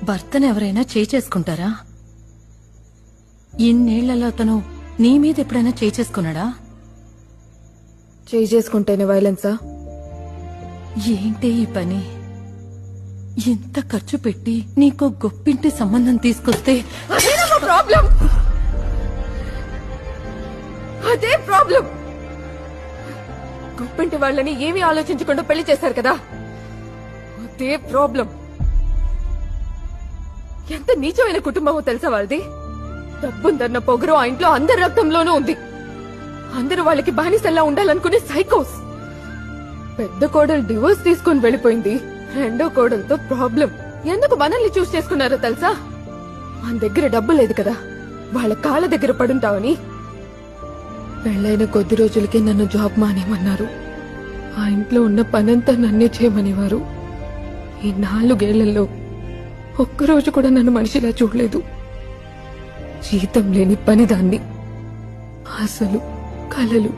భర్తను ఎవరైనా చేసుకుంటారా? ఇన్నేళ్లలో అతను నీ మీద ఎప్పుడైనా చేసుకున్నాడా? చేసుకుంటేనే వైలెన్సా? ఏంటి ఈ పని? ఎంత ఖర్చు పెట్టి నీకో గొప్పింటి సంబంధం తీసుకొస్తే ప్రాబ్లం అదే ప్రాబ్లం. గొప్పింటి వాళ్ళని ఏమీ ఆలోచించకుండా పెళ్లి చేశారు కదా, అదే ప్రాబ్లం. ఎంత నీచమైన కుటుంబమో తెలుసా వాళ్ళది. డబ్బుందన్న పొగరు ఆ ఇంట్లో అందరి రక్తంలోనూ ఉంది. అందరూ వాళ్ళకి బానిసల్లా ఉండాలనుకునే సైకోస్. పెద్ద కోడలు డివోర్స్ తీసుకుని వెళ్లిపోయింది, రెండో కోడలతో ప్రాబ్లం. ఎందుకు మనల్ని చూస్ చేసుకున్నారో తెలుసా? మన దగ్గర డబ్బు లేదు కదా, వాళ్ళ కాళ్ళ దగ్గర పడుంటావని. పెళ్లైన కొద్ది రోజులకే నన్ను జాబ్ మానేమన్నారు. ఆ ఇంట్లో ఉన్న పనంతా నన్నే చేయమనేవారు. ఈ 4 ఏళ్లలో ఒక్కరోజు కూడా నన్ను మనిషిలా చూడలేదు. జీతం లేని పనిదాన్ని. ఆశలు, కలలు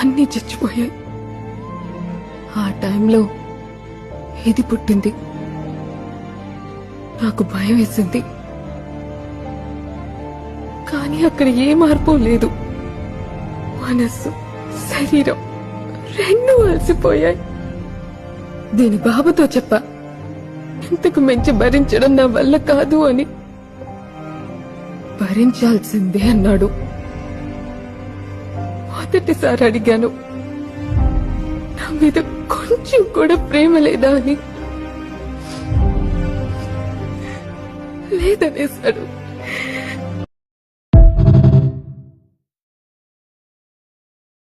అన్నీ చచ్చిపోయాయి. ఆ టైంలో ఇది పుట్టింది. నాకు భయం వేసింది, కానీ అక్కడ ఏ మార్పు లేదు. మనస్సు, శరీరం రెండు అలసిపోయాయి. దీని బాబుతో చెప్పా, ఇంతకు మించి భరించడం నా వల్ల కాదు అని. భరించాల్సిందే అన్నాడు. మొదటిసారి అడిగాను, నా మీద కొంచెం కూడా ప్రేమ లేదా అని. లేదనేశాడు.